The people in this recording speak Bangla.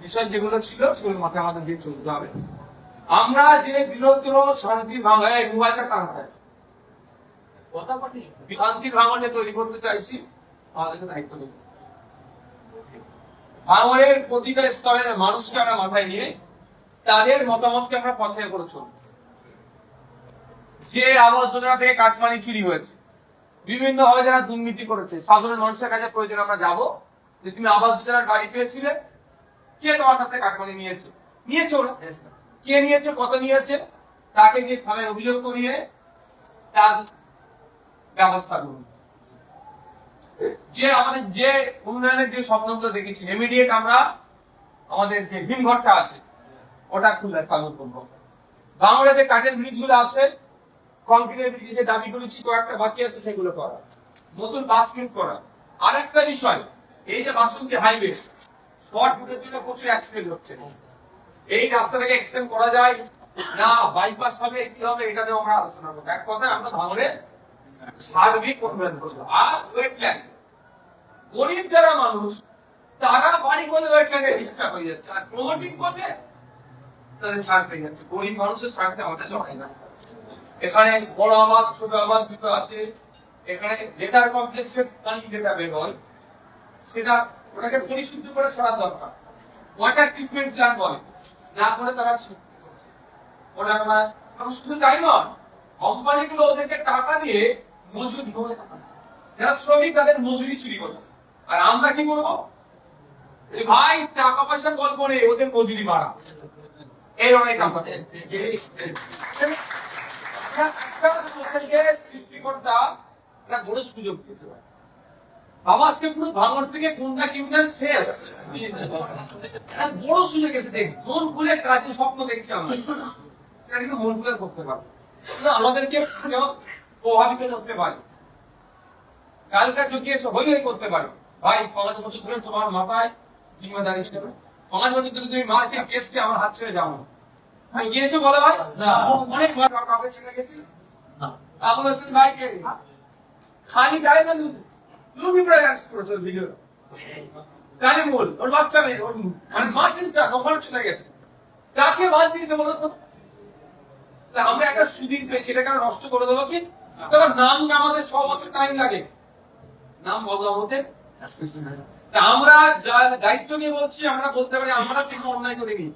বিষয় যেগুলো ছিল সেগুলো মাথায় আমাদের দিয়ে চলতে হবে। আমরা যে বৃহত্তর শান্তি ভাঙায় মোবাইলটা টানা হয় শান্তির ভাঙনে তৈরি করতে চাইছি, আমাদেরকে দায়িত্ব নেব। ভাঙনের প্রতিটা স্তরের মানুষকে আমরা মাথায় নিয়ে তাদের মতামতকে আমরা পথে করে চলব। যে আবাস যোজনা থেকে কাঠমানি চুরি হয়েছে, বিভিন্ন ভাবে যারা দুর্নীতি করেছে, সাধারণ মানুষের কাছে প্রয়োজন আমরা যাব যে তুমি আবাস যোজনার বাড়ি পেয়েছিলে, কে তোমার কাছে কাঠমানি নিয়েছে, ওরা কে নিয়েছে, কত নিয়েছে, তাকে দিয়ে থানায় অভিযোগ করিয়ে তার ব্যবস্থা করুন। যে আমাদের যে উন্নয়নের যে স্বপ্নগুলো দেখেছি, ইমিডিয়েট আমরা আমাদের যে হিমঘরটা আছে ওটা খুলে চালু করবো। বাংলায় যে কাঠের ব্রিজ গুলো আছে, কংক্রিটের ব্রিজে যে দাবি করেছি কয়েকটা বাকি আছে সেগুলো করা, নতুন বাস রুট করা। আর একটা বিষয়, এই যে বাসন্তী হাইওয়ে শর্ট রুটের জন্য প্রচুর অ্যাক্সিডেন্ট হচ্ছে, এই রাস্তাটাকে এক্সটেন্ড করা যায় না, বাইপাস হবে কি হবে, এটা নিয়ে আমরা আলোচনা করবো। এক কথায় আমরা ভাঙড়ে সার্বিক উন্নয়ন করবো। আর ওয়েটল্যান্ড, গরিব যারা মানুষ তারা বাড়ি করলে ওয়েটল্যান্ডে ডিস্টার্ব হয়ে যাচ্ছে, আর প্রমোটিং করলে তাদের ছাড় পেয়ে যাচ্ছে। গরিব মানুষের স্বার্থে আমাদের লড়াই না। এখানে বড় আবাদ ছোট আবাদ দুটো আছে, এখানে ডেটার কমপ্লেক্সের পানি যেটা বের হয় সেটা ওটাকে পরিশুদ্ধ করে ছাড়া দরকার। ওয়াটার ট্রিটমেন্ট প্ল্যান্ট বলে না করে তারা ওরা শুধু তাই নয়, কোম্পানিগুলো ওদেরকে টাকা দিয়ে মজুরি, যারা শ্রমিক তাদের মজুরি চুরি করবে। আর আমরা কি করবো, যে ভাই টাকা পয়সার গল্প নেই, ওদের মজুরি বাড়া, এই অনেক সৃষ্টিকর্তা একটা বড় সুযোগ দিয়েছে। বাবা আজকে পুরো ভাঙড় থেকে কোনটা কিনবেন শেষ, বড় সুযোগ এসে দেখছি, মন খুলে কাজে স্বপ্ন দেখছি আমরা, সেটা কিন্তু মন খুলে করতে পারবো, আমাদেরকে প্রভাবিত করতে পারে। কালকার যদি এসে হই হই করতে পারো, ভাই 5 বছর ধরে তোমার মাথায় জিম্মেদারি ছিল, 5 বছর ধরে তুমি মাকে কেসকে আমার হাত ছেড়ে যাও না, গিয়েছো বলে ভাই অনেকবার কাউকে ছেড়ে গেছি, আপন ভাইকে খালি গায়ে না লুবি প্রয়াস করেছে ভিডিও কালে মূল ওর বাচ্চা নেই, ওর মানে মা চিন্তা কখনো চলে গেছে, কাকে বাদ দিয়েছে বলো তো? আমরা একটা সুদিন পেয়েছি, এটাকে আমরা নষ্ট করে দেবো কি? তখন নাম আমাদের 6 বছর টাইম লাগে নাম বদলাম হতে। আমরা যার দায়িত্ব নিয়ে বলছি, আমরা বলতে পারি আমরা কিছু অন্যায় করিনি,